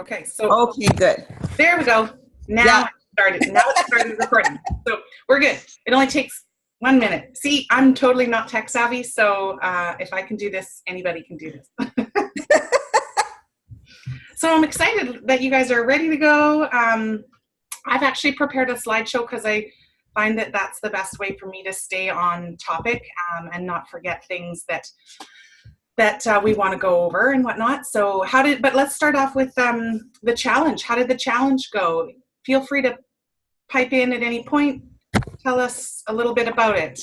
Okay, so Okay, good. there we go. Now it started recording. So we're good. It only takes 1 minute. See, I'm totally not tech savvy, so if I can do this, anybody can do this. So I'm excited that you guys are ready to go. I've actually prepared a slideshow because I find that that's the best way for me to stay on topic and not forget things that we want to go over and whatnot. So but let's start off with the challenge. How did the challenge go? Feel free to pipe in at any point. Tell us a little bit about it.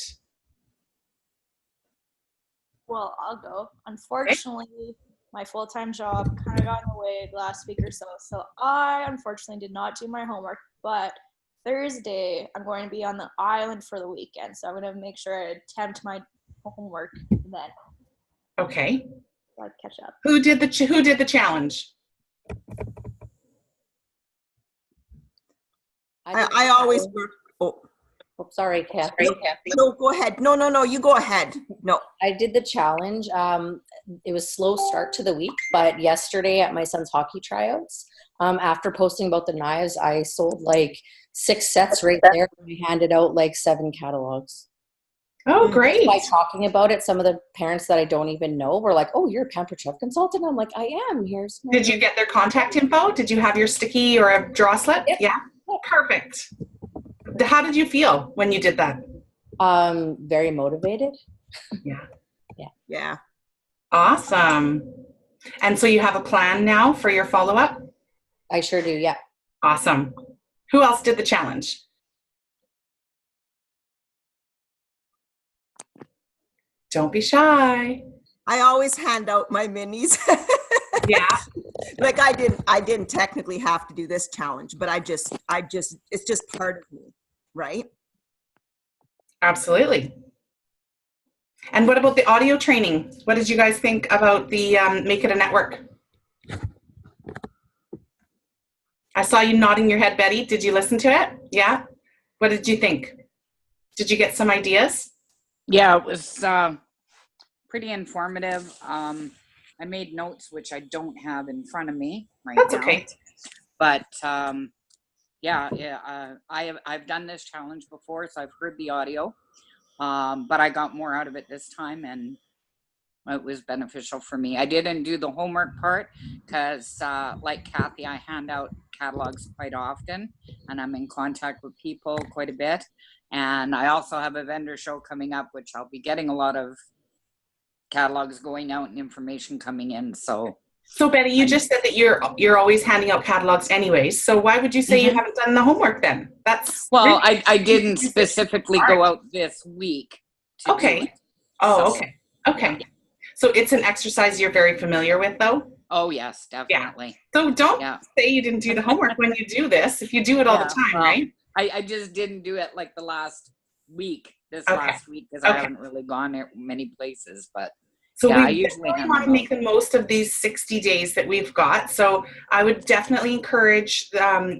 Well, I'll go. Unfortunately, my full-time job kind of got in the way last week or so. So I unfortunately did not do my homework, but Thursday I'm going to be on the island for the weekend. So I'm going to make sure I attempt my homework then. Okay. So I'll catch up. Who did the challenge? I always work. Oh, sorry, Kathy. No, go ahead. No, you go ahead. No. I did the challenge. It was a slow start to the week, but yesterday at my son's hockey tryouts, after posting about the knives, I sold like 6 sets right there. We handed out like 7 catalogs. Oh, great. By talking about it, some of the parents that I don't even know were like, oh, you're a Pampered Chef consultant? I'm like, I am. Did you get their contact info? Did you have your sticky or a draw slip? Yep. Yeah. Perfect. How did you feel when you did that? Very motivated. Yeah. Awesome. And so you have a plan now for your follow-up? I sure do, yeah. Awesome. Who else did the challenge? Don't be shy. I always hand out my minis. Yeah. Like I didn't technically have to do this challenge, but it's just part of me, right? Absolutely. And what about the audio training? What did you guys think about the Make It a Network? I saw you nodding your head, Betty. Did you listen to it? Yeah. What did you think? Did you get some ideas? Yeah, it was pretty informative. I made notes, which I don't have in front of me right now. That's okay. But I've done this challenge before, so I've heard the audio. But I got more out of it this time, and it was beneficial for me. I didn't do the homework part because, like Kathy, I hand out catalogs quite often, and I'm in contact with people quite a bit. And I also have a vendor show coming up, which I'll be getting a lot of catalogs going out and information coming in. So Betty, you just said that you're always handing out catalogs anyways. So why would you say you haven't done the homework then? I didn't specifically go out this week. Okay. Okay. So it's an exercise you're very familiar with, though? Oh, yes, definitely. Yeah. So don't say you didn't do the homework when you do this, if you do it all the time, right? I just didn't do it like the last week, last week, because I haven't really gone many places, but so I we usually want to make the most of these 60 days that we've got. So I would definitely encourage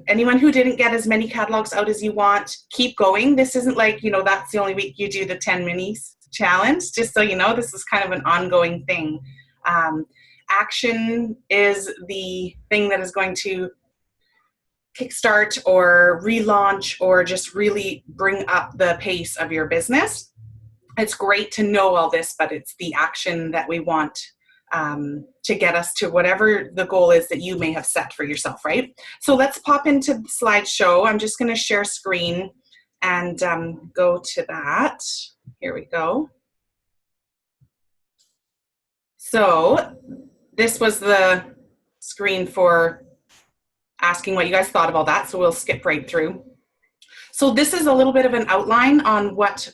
anyone who didn't get as many catalogs out as you want, keep going. This isn't like, that's the only week you do the 10 minis challenge. Just so you know, this is kind of an ongoing thing. Action is the thing that is going to kickstart or relaunch or just really bring up the pace of your business. It's great to know all this, but it's the action that we want to get us to whatever the goal is that you may have set for yourself, right? So let's pop into the slideshow. I'm just going to share screen and go to that. Here we go. So this was the screen for asking what you guys thought about that, so we'll skip right through. So this is a little bit of an outline on what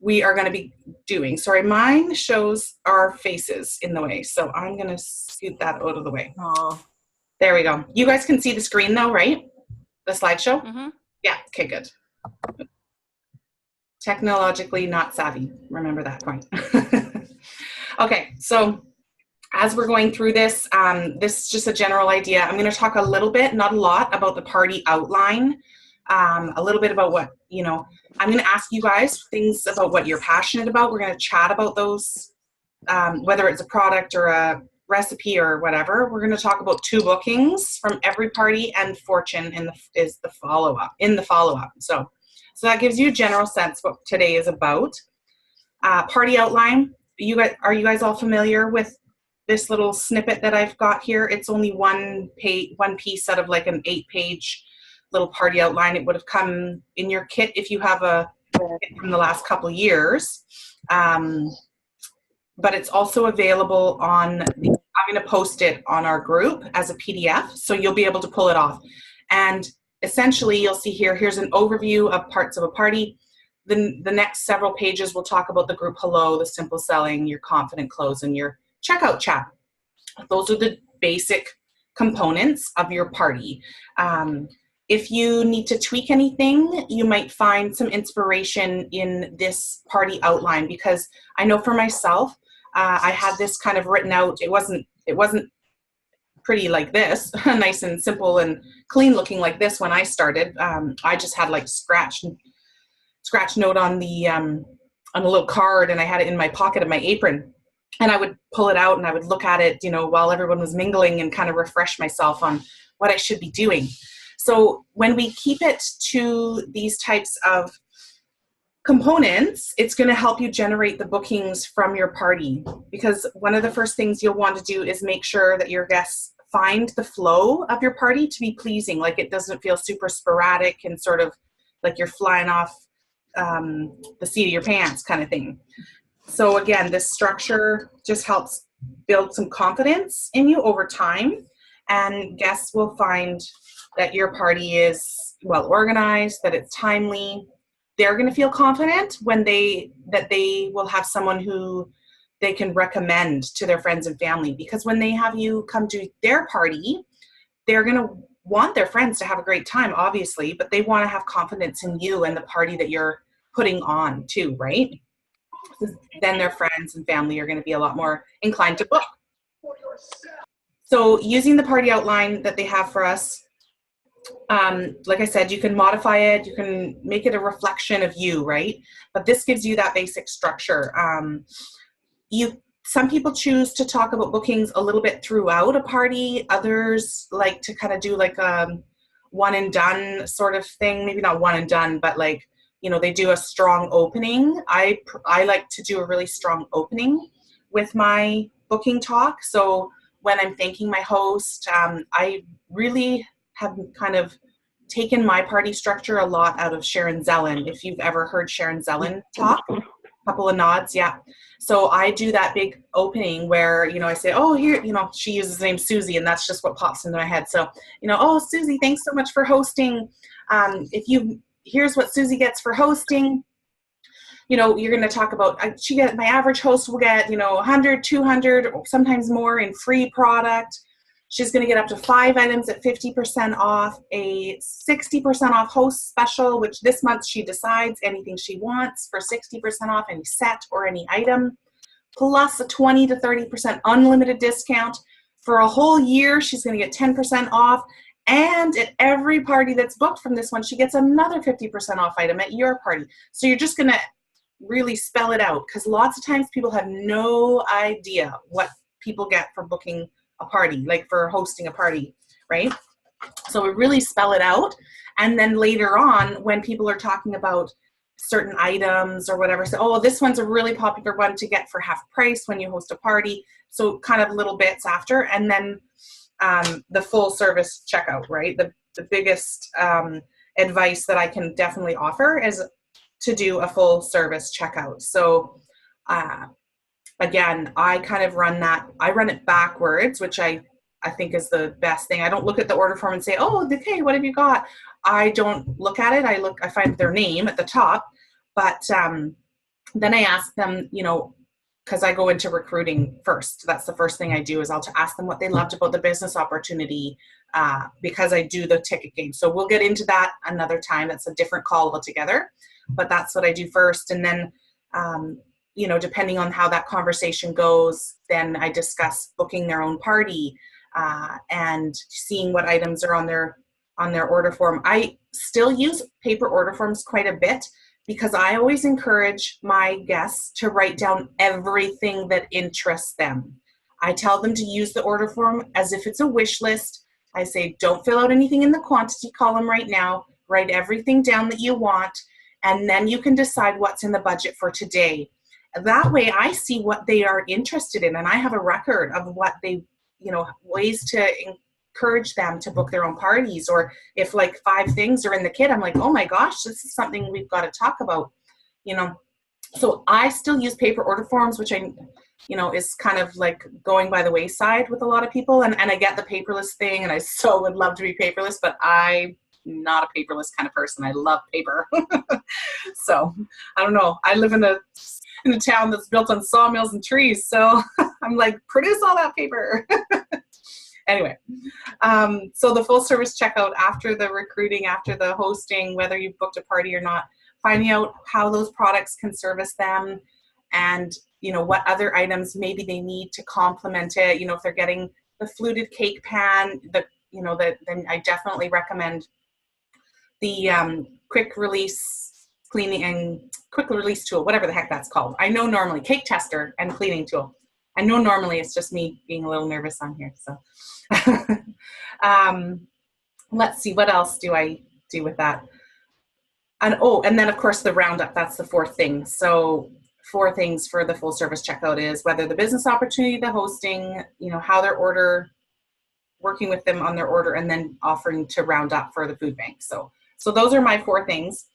we are going to be doing. Sorry, mine shows our faces in the way, so I'm going to scoot that out of the way. Oh, there we go. You guys can see the screen though, right? The slideshow? Mm-hmm. Yeah, okay, good. Technologically not savvy, remember that point. Okay, so as we're going through this, this is just a general idea. I'm going to talk a little bit, not a lot, about the party outline, a little bit about what, I'm going to ask you guys things about what you're passionate about. We're going to chat about those, whether it's a product or a recipe or whatever, we're going to talk about 2 bookings from every party and fortune is the follow-up, in the follow-up. So that gives you a general sense what today is about. Party outline. Are you guys all familiar with this little snippet that I've got here? It's only one piece out of like an 8-page little party outline. It would have come in your kit if you have a kit from the last couple of years. But it's also available I'm going to post it on our group as a PDF, so you'll be able to pull it off. And essentially, you'll see here's an overview of parts of a party. The next several pages will talk about the group hello, the simple selling, your confident close, and your checkout chat. Those are the basic components of your party. If you need to tweak anything, you might find some inspiration in this party outline, because I know for myself, I had this kind of written out. It wasn't pretty like this, nice and simple and clean looking like this when I started. I just had like scratch note on a little card, and I had it in my pocket of my apron, and I would pull it out and I would look at it, while everyone was mingling, and kind of refresh myself on what I should be doing. So when we keep it to these types of components, it's going to help you generate the bookings from your party, because one of the first things you'll want to do is make sure that your guests find the flow of your party to be pleasing. Like, it doesn't feel super sporadic and sort of like you're flying off the seat of your pants kind of thing. So again, this structure just helps build some confidence in you over time, and guests will find that your party is well organized, that it's timely. They're going to feel confident that they will have someone who they can recommend to their friends and family, because when they have you come to their party, they're going to want their friends to have a great time, obviously, but they want to have confidence in you and the party that you're putting on too, right? Then their friends and family are going to be a lot more inclined to book. So using the party outline that they have for us, like I said, you can modify it, you can make it a reflection of you, right? But this gives you that basic structure. Some people choose to talk about bookings a little bit throughout a party. Others like to kind of do like a one and done sort of thing. Maybe not one and done, but like, they do a strong opening. I like to do a really strong opening with my booking talk. So when I'm thanking my host, I really have kind of taken my party structure a lot out of Sharon Zellin. If you've ever heard Sharon Zellin talk, a couple of nods, yeah. So I do that big opening where, I say, oh, here, she uses the name Susie, and that's just what pops into my head. So, oh, Susie, thanks so much for hosting. Here's what Susie gets for hosting. You're going to talk about, my average host will get, 100, 200, or sometimes more in free product. She's going to get up to 5 items at 50% off, a 60% off host special, which this month she decides anything she wants for 60% off any set or any item, plus a 20 to 30% unlimited discount. For a whole year, she's going to get 10% off. And at every party that's booked from this one, she gets another 50% off item at your party. So you're just going to really spell it out, because lots of times people have no idea what people get for booking a party, like for hosting a party, right? So we really spell it out. And then later on, when people are talking about certain items or whatever, say, oh, this one's a really popular one to get for half price when you host a party. So kind of little bits after. And then the full service checkout, right? The biggest advice that I can definitely offer is to do a full service checkout. So again, I kind of run it backwards, which I think is the best thing. I don't look at the order form and say, oh, okay, what have you got? I don't look at it. I find their name at the top, but then I ask them, because I go into recruiting first. That's the first thing I do, is I'll ask them what they loved about the business opportunity, because I do the ticket game. So we'll get into that another time. That's a different call altogether, but that's what I do first. And then, depending on how that conversation goes, then I discuss booking their own party and seeing what items are on their order form. I still use paper order forms quite a bit, because I always encourage my guests to write down everything that interests them. I tell them to use the order form as if it's a wish list. I say, don't fill out anything in the quantity column right now. Write everything down that you want, and then you can decide what's in the budget for today. That way I see what they are interested in, and I have a record of what they, ways to encourage them to book their own parties. Or if like 5 things are in the kit, I'm like, oh my gosh, this is something we've got to talk about, So I still use paper order forms, which is kind of like going by the wayside with a lot of people. And I get the paperless thing, and I so would love to be paperless, but I'm not a paperless kind of person. I love paper. So I don't know. I live in a town that's built on sawmills and trees. So I'm like, produce all that paper. Anyway, so the full service checkout after the recruiting, after the hosting, whether you've booked a party or not, finding out how those products can service them, and what other items maybe they need to complement it. If they're getting the fluted cake pan, then I definitely recommend the quick release tool, whatever the heck that's called. I know normally cake tester and cleaning tool. I know normally it's just me being a little nervous on here. So let's see, what else do I do with that? And then of course the roundup, that's the 4th thing. So 4 things for the full service checkout is whether the business opportunity, the hosting, how their order, working with them on their order, and then offering to round up for the food bank. So those are my 4 things.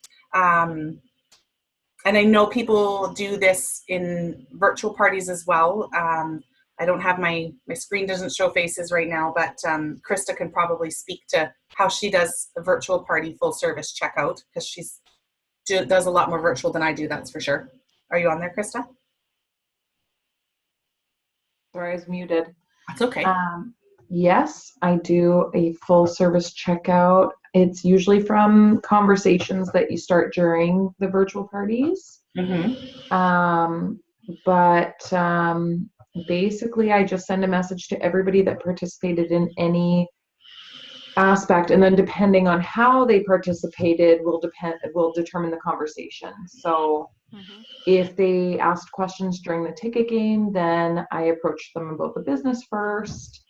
And I know people do this in virtual parties as well. I don't have my screen doesn't show faces right now, but Krista can probably speak to how she does a virtual party full service checkout, because she does a lot more virtual than I do, that's for sure. Are you on there, Krista? Sorry, I was muted. That's okay. Yes, I do a full service checkout. It's usually from conversations that you start during the virtual parties. Mm-hmm. But basically I just send a message to everybody that participated in any aspect, and then depending on how they participated will determine the conversation. So if they asked questions during the ticket game, then I approached them about the business first.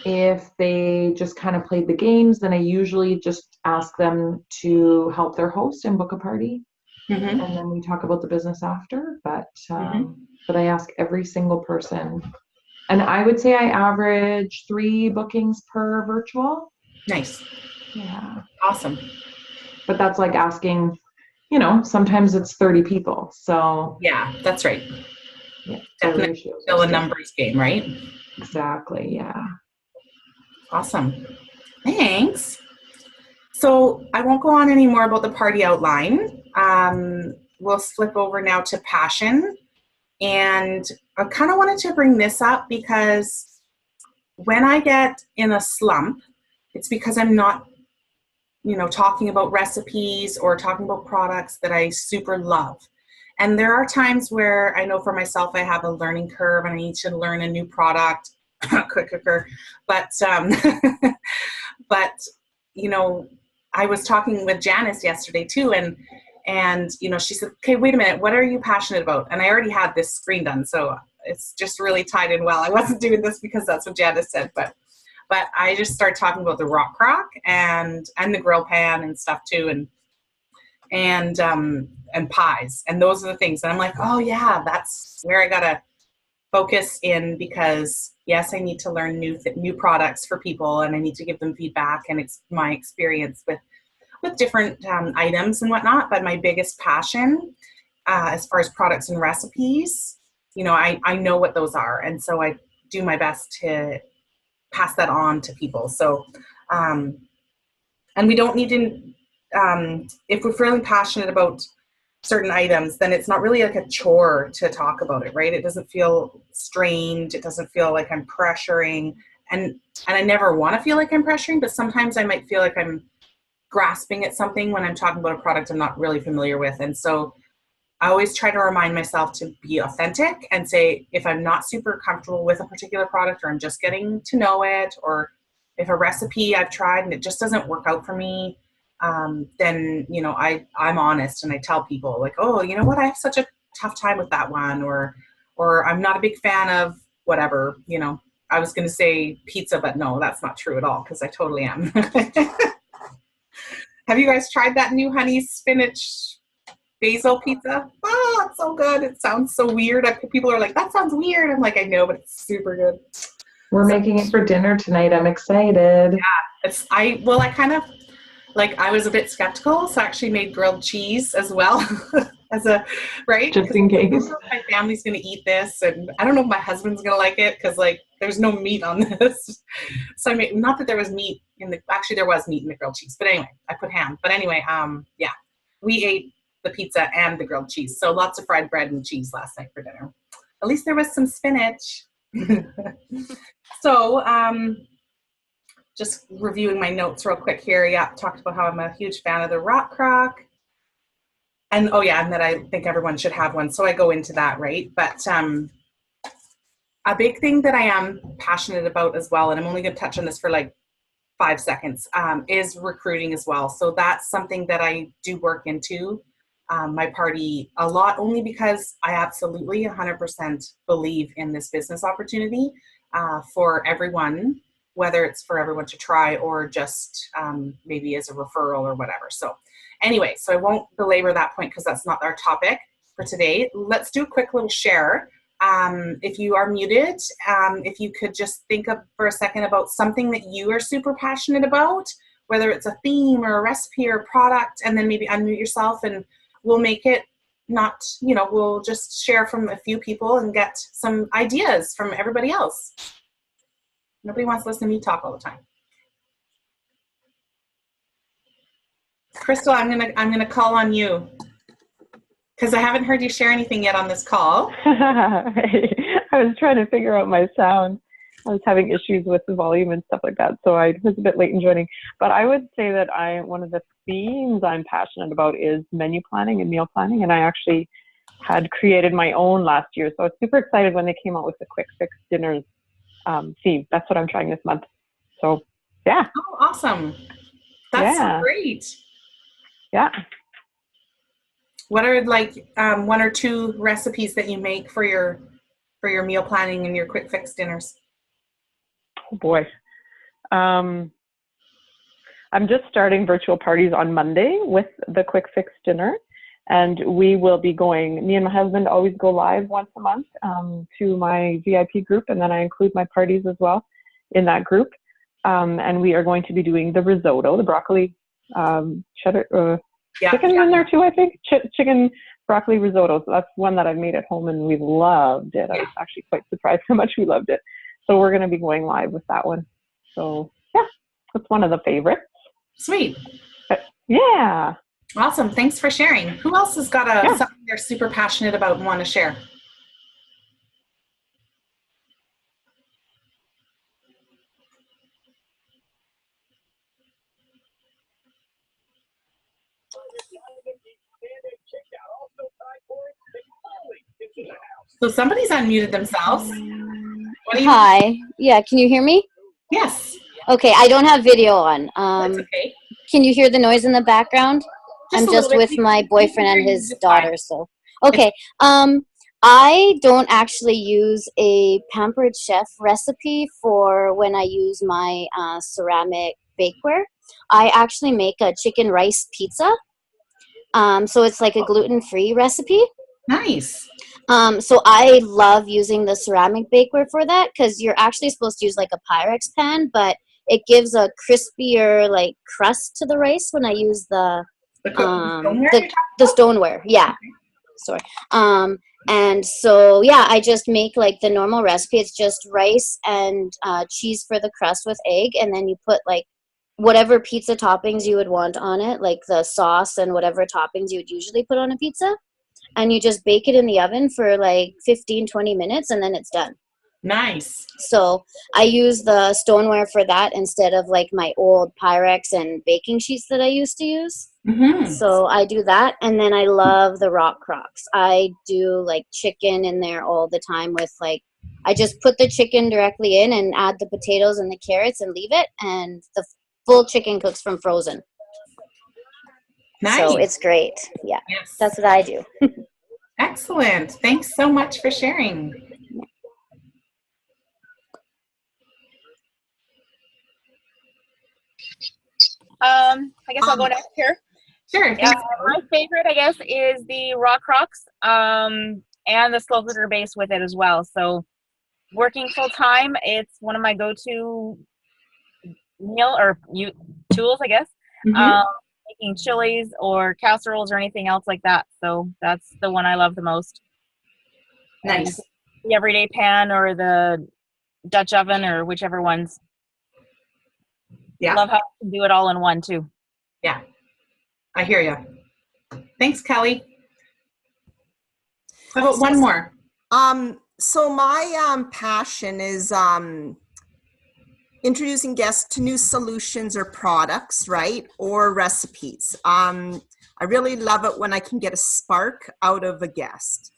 If they just kind of played the games, then I usually just ask them to help their host and book a party. Mm-hmm. And then we talk about the business after. But I ask every single person. And I would say I average 3 bookings per virtual. Nice. Yeah. Awesome. But that's like asking, sometimes it's 30 people. So yeah, that's right. Yeah, definitely still a numbers game, right? Exactly. Yeah. Awesome. Thanks. So I won't go on any more about the party outline. We'll flip over now to passion. And I kind of wanted to bring this up because when I get in a slump, it's because I'm not, talking about recipes or talking about products that I super love. And there are times where I know for myself I have a learning curve and I need to learn a new product. Quick cooker. But I was talking with Janice yesterday too, and she said, okay, wait a minute, what are you passionate about? And I already had this screen done, so it's just really tied in well. I wasn't doing this because that's what Janice said, but I just started talking about the rock crock and the grill pan and stuff too, and pies, and those are the things. And I'm like, oh yeah, that's where I gotta focus in, because yes, I need to learn new products for people, and I need to give them feedback, and it's my experience with different items and whatnot. But my biggest passion, as far as products and recipes, I know what those are, and so I do my best to pass that on to people. So, and we don't need to, if we're feeling passionate about certain items, then it's not really like a chore to talk about it, right? It doesn't feel strained. It doesn't feel like I'm pressuring, and I never want to feel like I'm pressuring, but sometimes I might feel like I'm grasping at something when I'm talking about a product I'm not really familiar with. And so I always try to remind myself to be authentic and say, if I'm not super comfortable with a particular product, or I'm just getting to know it, or if a recipe I've tried and it just doesn't work out for me, then, I'm honest, and I tell people like, oh, you know what, I have such a tough time with that one, or I'm not a big fan of, whatever, you know. I was going to say pizza, but no, that's not true at all because I totally am. Have you guys tried that new honey spinach basil pizza? Oh, it's so good. It sounds so weird. People are like, that sounds weird. I'm like, I know, but it's super good. We're making it for dinner tonight. I'm excited. Yeah, I kind of, like, I was a bit skeptical, so I actually made grilled cheese as well as a, right? Just in case. I don't know if my family's going to eat this, and I don't know if my husband's going to like it because, like, there's no meat on this. So I made, not that there was meat in the, actually there was meat in the grilled cheese, but anyway, I put ham. But anyway, yeah, we ate the pizza and the grilled cheese. So lots of fried bread and cheese last night for dinner. At least there was some spinach. So, just reviewing my notes real quick here. Yeah, talked about how I'm a huge fan of the rock crock. And oh yeah, and that I think everyone should have one. So I go into that, right? But a big thing that I am passionate about as well, and I'm only going to touch on this for like 5 seconds, is recruiting as well. So that's something that I do work into my party a lot, only because I absolutely 100% believe in this business opportunity for everyone, whether it's for everyone to try or just maybe as a referral or whatever. So anyway, so I won't belabor that point because that's not our topic for today. Let's do a quick little share. If you are muted, if you could just think of for a second about something that you are super passionate about, whether it's a theme or a recipe or a product, and then maybe unmute yourself and we'll make it not, you know, we'll just share from a few people and get some ideas from everybody else. Nobody wants to listen to me talk all the time. Crystal, I'm gonna call on you because I haven't heard you share anything yet on this call. I was trying to figure out my sound. I was having issues with the volume and stuff like that, so I was a bit late in joining. But I would say that one of the themes I'm passionate about is menu planning and meal planning, and I actually had created my own last year, so I was super excited when they came out with the quick fix dinners theme. That's what I'm trying this month. So, yeah. Oh, awesome. That's so great. Yeah. What are like 1 or 2 recipes that you make for your meal planning and your quick fix dinners? Oh boy. I'm just starting virtual parties on Monday with the quick fix dinner, and we will be going, me and my husband always go live once a month to my VIP group, and then I include my parties as well in that group. And we are going to be doing the risotto, the broccoli cheddar, chicken in there too, I think. Chicken broccoli risotto. So that's one that I've made at home and we loved it. I was actually quite surprised how much we loved it. So we're going to be going live with that one. So yeah, that's one of the favorites. Sweet. Yeah. Awesome. Thanks for sharing. Who else has got something they're super passionate about and want to share? So somebody's unmuted themselves. Hi. Yeah, can you hear me? Yes. Okay, I don't have video on. That's okay. Can you hear the noise in the background? I'm just with my boyfriend and his daughter, so. Okay. I don't actually use a Pampered Chef recipe for when I use my ceramic bakeware. I actually make a chicken rice pizza. So it's like a gluten-free recipe. Nice. So I love using the ceramic bakeware for that because you're actually supposed to use like a Pyrex pan, but it gives a crispier like crust to the rice when I use the stoneware. Yeah. Sorry. And so yeah, I just make like the normal recipe. It's just rice and cheese for the crust with egg, and then you put like whatever pizza toppings you would want on it, like the sauce and whatever toppings you would usually put on a pizza. And you just bake it in the oven for like 15-20 minutes and then it's done. Nice. So I use the stoneware for that instead of like my old Pyrex and baking sheets that I used to use. Mm-hmm. So I do that, and then I love the rock crocks. I do like chicken in there all the time with like, I just put the chicken directly in and add the potatoes and the carrots and leave it, and the full chicken cooks from frozen. Nice. So it's great. Yeah, yes. That's what I do. Excellent. Thanks so much for sharing. I guess I'll go next here. Sure. Yeah, my favorite, I guess, is the Rock Rocks and the slow cooker base with it as well. So working full time, it's one of my go-to tools, I guess. Mhm. Making chilies or casseroles or anything else like that. So that's the one I love the most. Nice. The everyday pan or the Dutch oven or whichever ones. Yeah. Love how you can do it all in one too. Yeah. I hear you. Thanks, Kelly. How about one more? So my passion is introducing guests to new solutions or products, right? Or recipes. I really love it when I can get a spark out of a guest.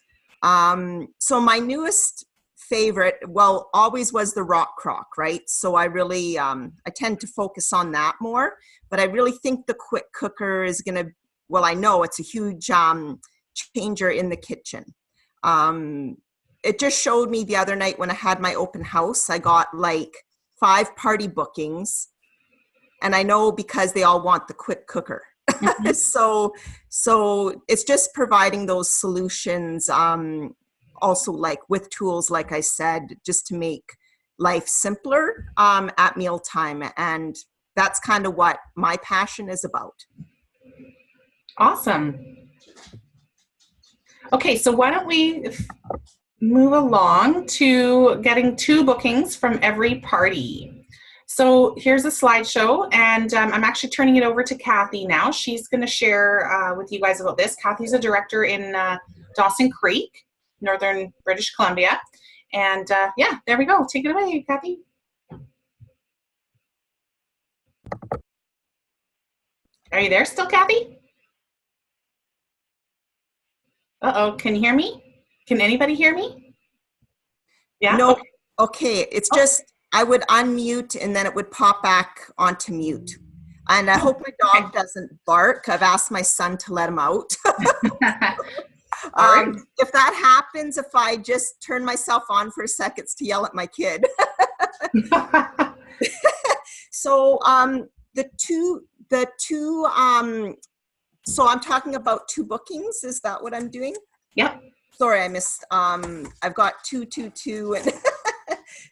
So my newest favorite, well, always was the Rock Crock, right? So I really, I tend to focus on that more, but I really think the quick cooker is going to, well, I know it's a huge changer in the kitchen. It just showed me the other night when I had my open house, I got like 5 party bookings, and I know because they all want the quick cooker. Mhm. So it's just providing those solutions, also like with tools, like I said, just to make life simpler at mealtime. And that's kind of what my passion is about. Awesome. Okay, so why don't we move along to getting 2 bookings from every party. So here's a slideshow, and I'm actually turning it over to Kathy now. She's going to share with you guys about this. Kathy's a director in Dawson Creek, Northern British Columbia. And yeah, there we go. Take it away, Kathy. Are you there still, Kathy? Uh-oh, can you hear me? Can anybody hear me? Yeah? No, Okay. okay. It's just, I would unmute and then it would pop back onto mute. And I hope my dog doesn't bark. I've asked my son to let him out. All right. If that happens, if I just turn myself on for a second, it's to yell at my kid. So so I'm talking about 2 bookings. Is that what I'm doing? Yep. Sorry, I missed. I've got 2, 2, 2. And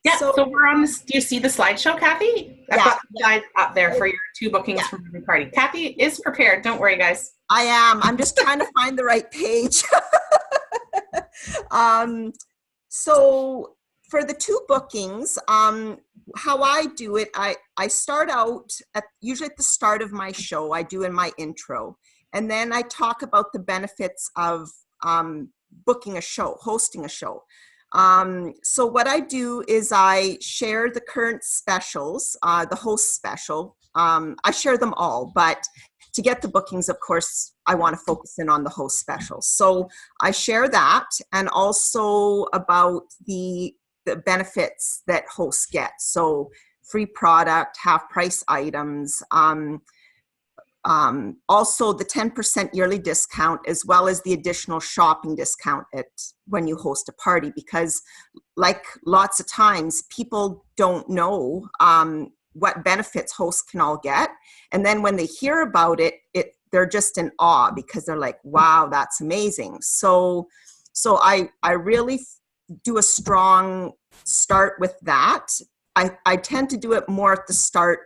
yeah, so we're on this. Do you see the slideshow, Kathy? I've got the slide up there for your 2 bookings from every party. Kathy is prepared. Don't worry, guys. I am. I'm just trying to find the right page. So for the 2 bookings, how I do it, I start out usually at the start of my show. I do in my intro, and then I talk about the benefits of booking a show, hosting a show. So what I do is I share the current specials, the host special. I share them all, but to get the bookings, of course, I want to focus in on the host specials. So I share that, and also about the benefits that hosts get. So free product, half price items, also the 10% yearly discount, as well as the additional shopping discount when you host a party, because like lots of times people don't know what benefits hosts can all get. And then when they hear about it, they're just in awe, because they're like, wow, that's amazing. So I really do a strong start with that. I tend to do it more at the start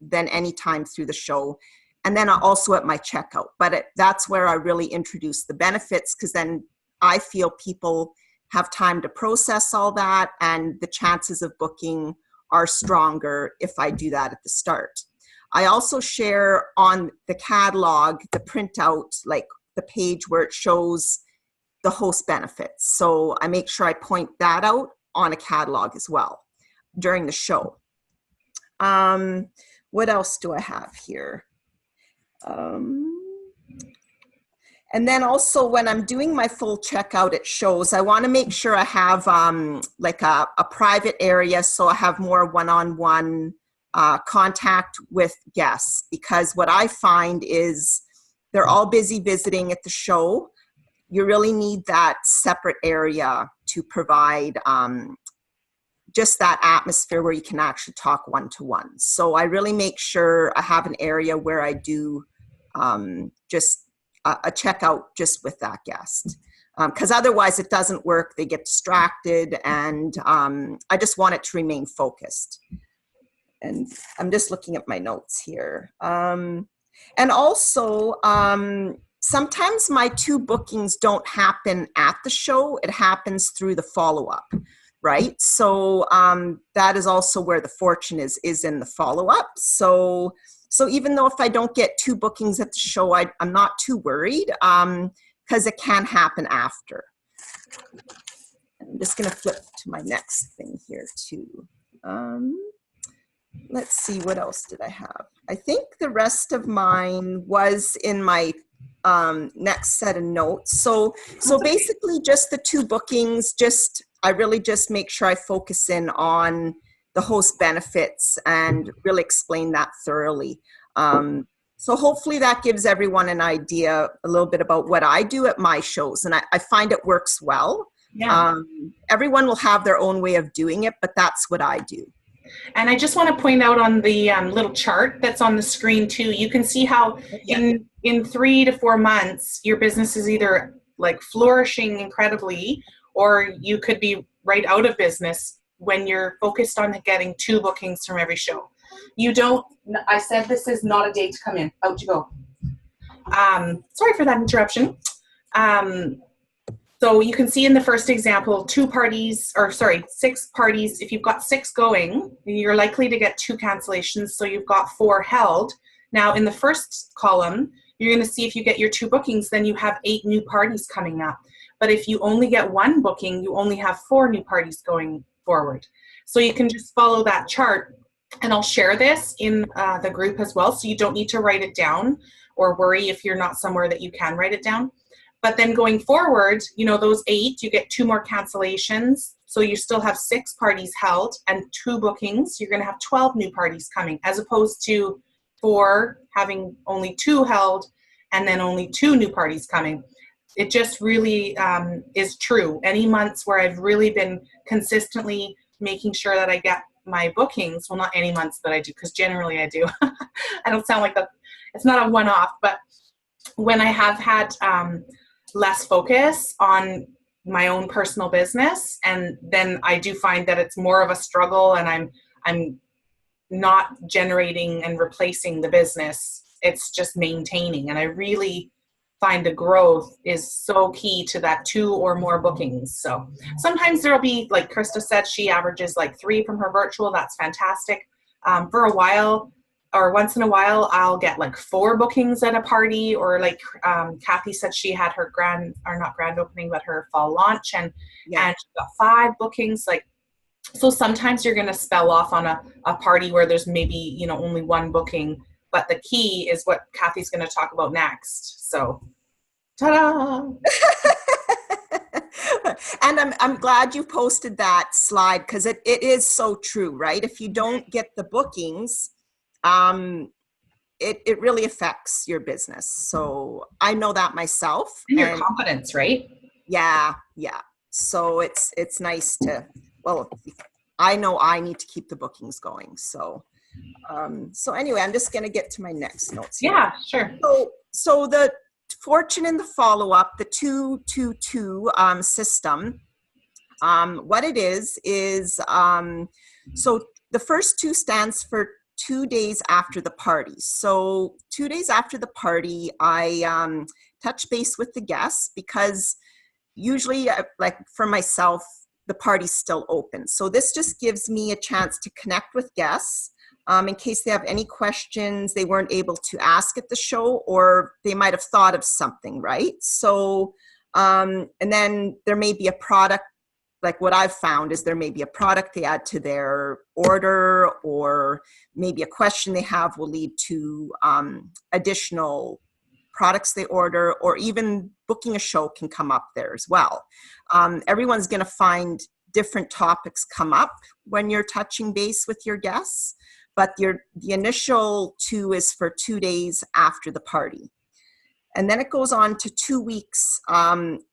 than any time through the show. And then also at my checkout. But that's where I really introduce the benefits, because then I feel people have time to process all that, and the chances of booking are stronger if I do that at the start. I also share on the catalog, the printout, like the page where it shows the host benefits. So I make sure I point that out on a catalog as well during the show. What else do I have here? And then also when I'm doing my full checkout at shows, I want to make sure I have like a private area, so I have more one-on-one contact with guests, because what I find is they're all busy visiting at the show. You really need that separate area to provide just that atmosphere where you can actually talk one-to-one. So I really make sure I have an area where I do just a checkout just with that guest. Because otherwise it doesn't work. They get distracted, and I just want it to remain focused. And I'm just looking at my notes here. And also, sometimes my 2 bookings don't happen at the show. It happens through the follow-up, right? So that is also where the fortune is in the follow-up. So even though if I don't get 2 bookings at the show, I'm not too worried. Because it can happen after. I'm just going to flip to my next thing here too. Let's see, what else did I have? I think the rest of mine was in my next set of notes. So basically just the 2 bookings, I really just make sure I focus in on the host benefits and really explain that thoroughly. So hopefully that gives everyone an idea a little bit about what I do at my shows. And I find it works well. Yeah. Everyone will have their own way of doing it, but that's what I do. And I just want to point out on the little chart that's on the screen too, you can see how in 3 to 4 months, your business is either like flourishing incredibly, or you could be right out of business when you're focused on getting 2 bookings from every show. I said this is not a day to come in. Out you go. Sorry for that interruption. So you can see in the first example, 6 parties. If you've got 6 going, you're likely to get 2 cancellations. So you've got 4 held. Now in the first column, you're going to see if you get your 2 bookings, then you have 8 new parties coming up. But if you only get 1 booking, you only have 4 new parties going forward. So you can just follow that chart. And I'll share this in the group as well, so you don't need to write it down or worry if you're not somewhere that you can write it down. But then going forward, those 8, you get 2 more cancellations, so you still have 6 parties held and 2 bookings. You're going to have 12 new parties coming, as opposed to 4 having only 2 held and then only 2 new parties coming. It just really is true. Any months where I've really been consistently making sure that I get my bookings, well, not any months that I do, because generally I do. I don't sound like that. It's not a one-off, but when I have had less focus on my own personal business, and then I do find that it's more of a struggle, and I'm not generating and replacing the business. It's just maintaining, and I really find the growth is so key to that 2 or more bookings. So sometimes there'll be, like Krista said, she averages like 3 from her virtual. That's fantastic. For a while, or once in a while, I'll get like 4 bookings at a party, or like Kathy said, she had her not grand opening, but her fall launch, and she got 5 bookings. So sometimes you're going to spell off on a party where there's maybe, only 1 booking. But the key is what Kathy's going to talk about next. So, ta-da! And I'm glad you posted that slide, because it is so true, right? If you don't get the bookings, it really affects your business. So I know that myself. And your confidence, right? Yeah. So it's nice to, I know I need to keep the bookings going. So anyway, I'm just going to get to my next notes here. Yeah, sure. So the fortune in the follow-up, the 2-2-2 system, what it is, so the first 2 stands for 2 days after the party. So 2 days after the party, I touch base with the guests, because usually, like for myself, the party's still open. So this just gives me a chance to connect with guests in case they have any questions they weren't able to ask at the show, or they might have thought of something, right? So, and then there may be a product, like what I've found is there may be a product they add to their order, or maybe a question they have will lead to additional products they order, or even booking a show can come up there as well. Everyone's going to find different topics come up when you're touching base with your guests, but the initial 2 is for 2 days after the party. And then it goes on to 2 weeks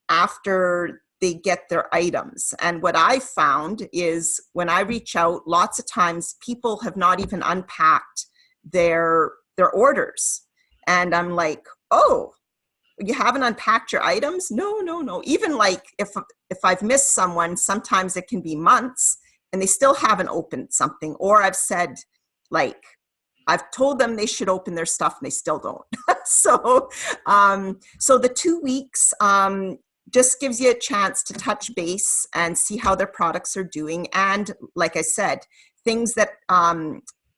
after they get their items. And what I found is when I reach out, lots of times people have not even unpacked their orders. And I'm like, oh, you haven't unpacked your items? No. Even like if I've missed someone, sometimes it can be months and they still haven't opened something. Or I've said, like, I've told them they should open their stuff and they still don't. So the 2 weeks just gives you a chance to touch base and see how their products are doing. And like I said, things that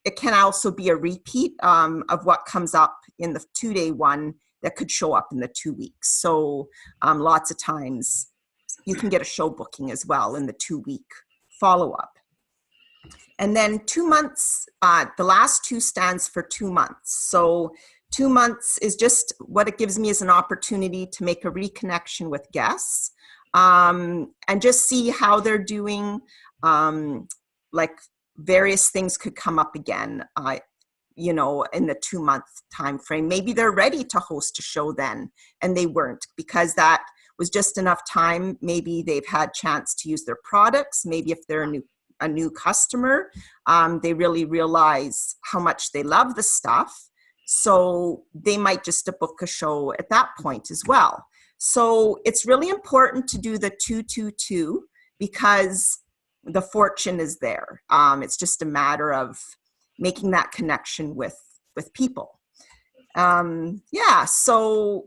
it can also be a repeat of what comes up in the 2-day one that could show up in the 2 weeks. So lots of times you can get a show booking as well in the 2-week follow-up. And then 2 months, the last 2 stands for 2 months. So 2 months is just what it gives me is an opportunity to make a reconnection with guests and just see how they're doing. Like various things could come up again, in the 2-month time frame. Maybe they're ready to host a show then, and they weren't because that was just enough time. Maybe they've had chance to use their products. Maybe if they're a new customer, they really realize how much they love the stuff. So they might just book a show at that point as well. So it's really important to do the 2-2-2 because the fortune is there. It's just a matter of making that connection with people. So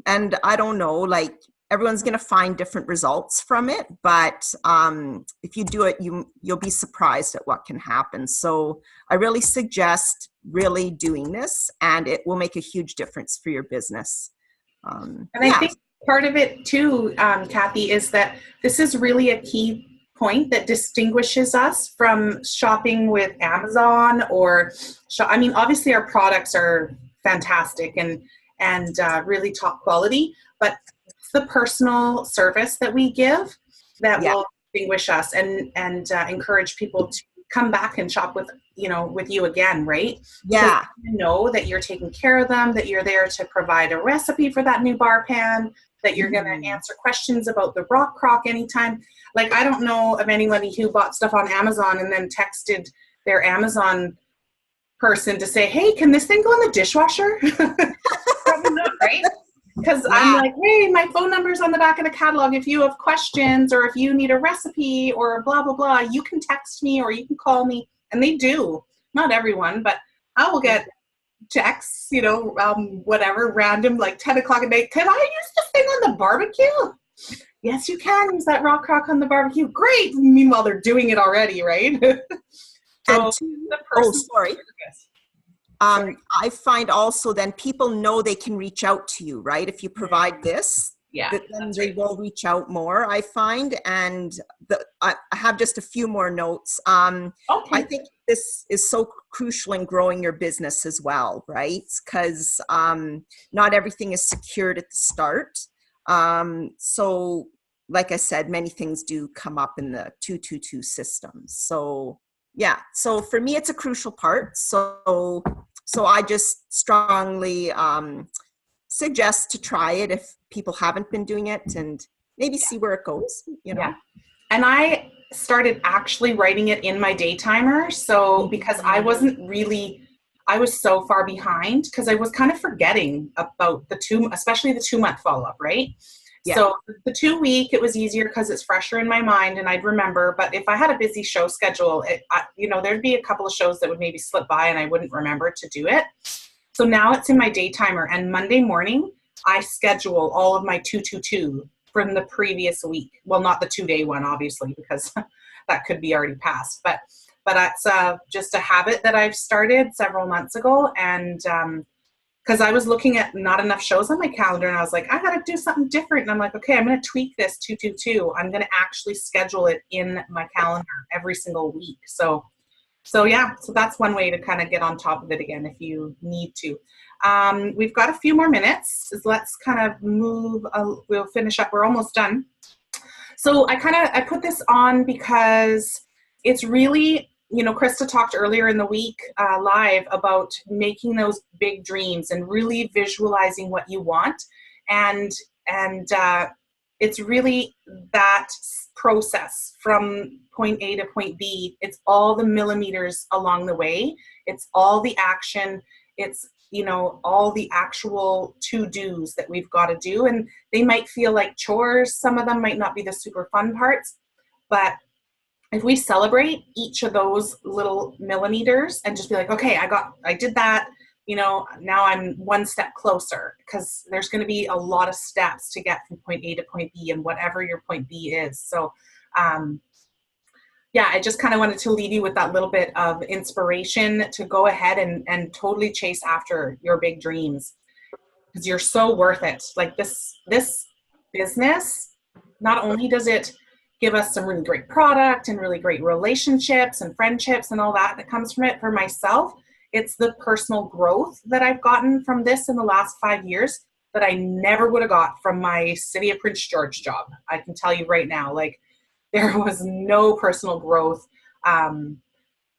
and I don't know, like everyone's going to find different results from it, but if you do it, you'll be surprised at what can happen. So I really suggest really doing this, and it will make a huge difference for your business. I think part of it too, Kathy, is that this is really a key point that distinguishes us from shopping with Amazon obviously our products are fantastic and really top quality, but it's the personal service that we give that will distinguish us and encourage people to come back and shop with you again, right? Yeah. You know that you're taking care of them, that you're there to provide a recipe for that new bar pan, that you're going to answer questions about the rock crock anytime. Like, I don't know of anybody who bought stuff on Amazon and then texted their Amazon person to say, hey, can this thing go in the dishwasher? Probably not, right? Because I'm like, hey, my phone number's on the back of the catalog. If you have questions or if you need a recipe or blah, blah, blah, you can text me or you can call me. And they do. Not everyone, but I will get texts, whatever, random, like 10 o'clock at night. Can I use this thing on the barbecue? Yes, you can use that rock crock on the barbecue. Great. Meanwhile, they're doing it already, right? Sorry. I find also then people know they can reach out to you, right? If you provide this, then they will reach out more, I find. And I have just a few more notes. I think this is so crucial in growing your business as well, right? Because not everything is secured at the start. So like I said, many things do come up in the 2-2-2 system. So so for me, it's a crucial part. So I just strongly suggest to try it if people haven't been doing it and maybe see where it goes, Yeah. And I started actually writing it in my day timer. So because I was so far behind because I was kind of forgetting about especially the 2-month follow-up, right? Yeah. So the 2-week, it was easier because it's fresher in my mind and I'd remember. But if I had a busy show schedule, there'd be a couple of shows that would maybe slip by and I wouldn't remember to do it. So now it's in my day timer. And Monday morning, I schedule all of my 2-2-2 from the previous week. Well, not the 2-day one, obviously, because that could be already passed. But that's just a habit that I've started several months ago. And because I was looking at not enough shows on my calendar and I was like, I got to do something different. And I'm like, okay, I'm going to tweak this 2-2-2. I'm going to actually schedule it in my calendar every single week. So that's one way to kind of get on top of it again if you need to. We've got a few more minutes. Let's kind of move. We'll finish up. We're almost done. So I put this on because it's really, Krista talked earlier in the week live about making those big dreams and really visualizing what you want and it's really that process from point A to point B. It's all the millimeters along the way. It's all the action. It's, you know, all the actual to-dos that we've got to do. And they might feel like chores. Some of them might not be the super fun parts, but if we celebrate each of those little millimeters and just be like, okay, I did that, you know, now I'm one step closer, because there's going to be a lot of steps to get from point A to point B and whatever your point B is. So, yeah, I just kind of wanted to leave you with that little bit of inspiration to go ahead and totally chase after your big dreams, because you're so worth it. Like this business, not only does it give us some really great product and really great relationships and friendships and all that comes from it. For myself, it's the personal growth that I've gotten from this in the last 5 years that I never would have got from my City of Prince George job. I can tell you right now, like, there was no personal growth. I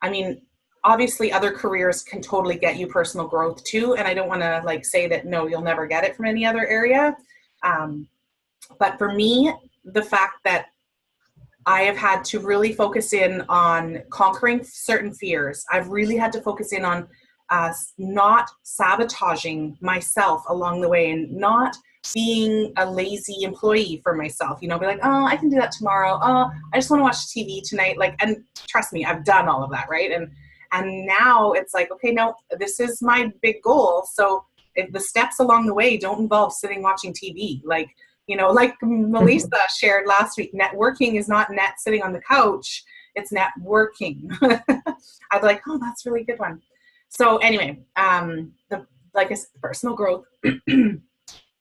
mean, obviously other careers can totally get you personal growth too. And I don't want to like say that, no, you'll never get it from any other area. But for me, the fact that I have had to really focus in on conquering certain fears. I've really had to focus in on not sabotaging myself along the way and not being a lazy employee for myself, you know, be like, oh, I can do that tomorrow. Oh, I just want to watch TV tonight. Like, and trust me, I've done all of that. Right. And now it's like, okay, no, this is my big goal. So if the steps along the way don't involve sitting watching TV, like, you know, like Melissa shared last week, networking is not net sitting on the couch, it's networking. I'd like, oh, that's a really good one. So anyway, like I said, personal growth,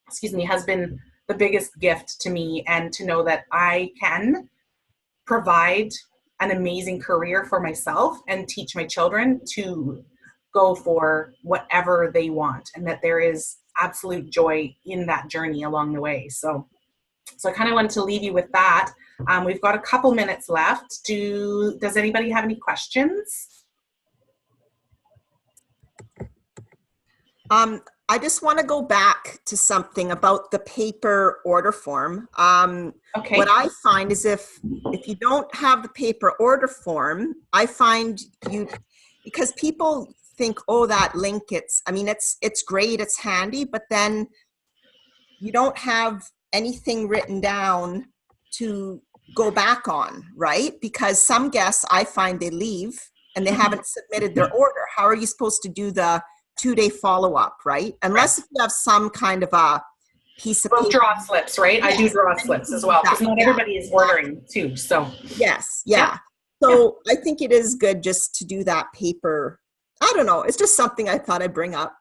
excuse me, has been the biggest gift to me, and to know that I can provide an amazing career for myself and teach my children to go for whatever they want, and that there is absolute joy in that journey along the way. So I kind of wanted to leave you with that. We've got a couple minutes left. Does anybody have any questions? I just want to go back to something about the paper order form. Okay. What I find is if you don't have the paper order form, I find because people think, oh, that link, it's great, it's handy, but then you don't have anything written down to go back on, right? Because some guests, I find, they leave and they haven't submitted their order. How are you supposed to do the 2-day follow-up, right? Unless if you have some kind of a piece of paper. Draw slips, right? Yes. I do draw slips as well, because not everybody is ordering too, so. Yes, yeah. So I think it is good just to do that paper. I don't know. It's just something I thought I'd bring up.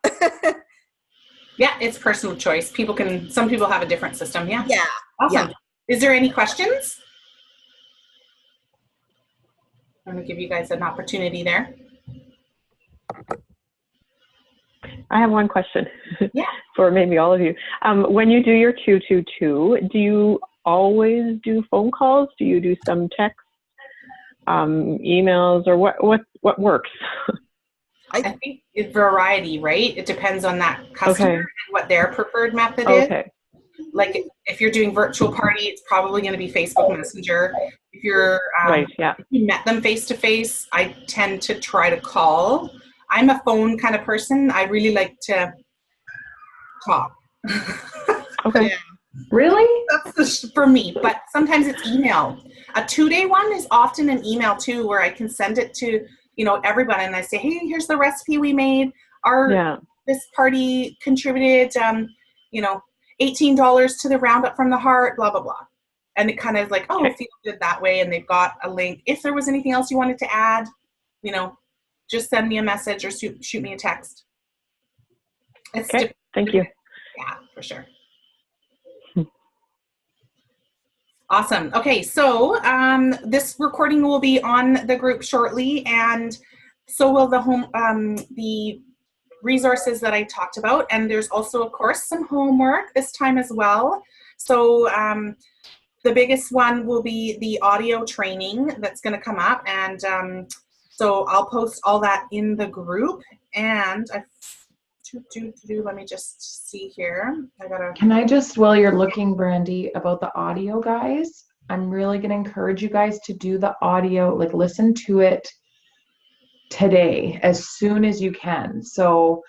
Yeah, it's personal choice. Some people have a different system. Yeah. Yeah. Awesome. Yeah. Is there any questions? I'm going to give you guys an opportunity there. I have one question. Yeah. For maybe all of you. When you do your 222, do you always do phone calls? Do you do some text, emails, or what works? I think it's variety, right? It depends on that customer and what their preferred method is. Like if you're doing virtual party, it's probably going to be Facebook Messenger. If you're if you met them face to face, I tend to try to call. I'm a phone kind of person. I really like to talk. Okay. Really? That's for me, but sometimes it's email. A 2-day one is often an email too, where I can send it to, you know, everybody, and I say, hey, here's the recipe we made. This party contributed, you know, $18 to the Roundup from the Heart, blah, blah, blah. And it kind of like, oh, it feels good that way. And they've got a link. If there was anything else you wanted to add, you know, just send me a message or shoot me a text. Okay, thank you. Yeah, for sure. Awesome. Okay, so this recording will be on the group shortly, and so will the resources that I talked about. And there's also, of course, some homework this time as well. So the biggest one will be the audio training that's going to come up, and so I'll post all that in the group. And I Let me just see here. Can I just, while you're looking, Brandie, about the audio, guys, I'm really going to encourage you guys to do the audio, like listen to it today as soon as you can. So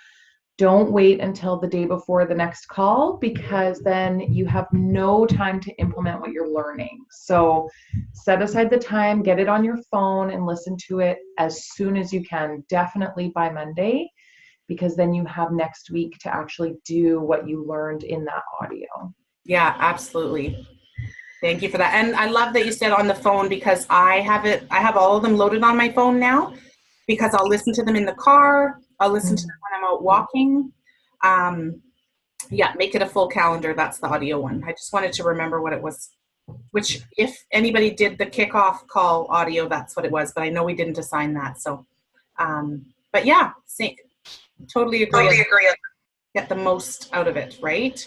don't wait until the day before the next call, because then you have no time to implement what you're learning. So set aside the time, get it on your phone and listen to it as soon as you can, definitely by Monday, because then you have next week to actually do what you learned in that audio. Yeah, absolutely. Thank you for that. And I love that you said on the phone, because I have all of them loaded on my phone now, because I'll listen to them in the car. I'll listen to them when I'm out walking. Yeah, make it a full calendar. That's the audio one. I just wanted to remember what it was, which if anybody did the kickoff call audio, that's what it was. But I know we didn't assign that. So, but yeah, totally agree. Get the most out of it, right?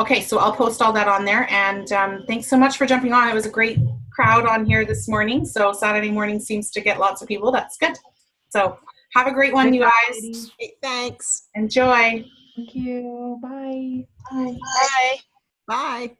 Okay, so I'll post all that on there. And thanks so much for jumping on. It was a great crowd on here this morning. So Saturday morning seems to get lots of people. That's good. So have a great one, you guys. Thanks. Enjoy. Thank you. Bye. Bye. Bye. Bye.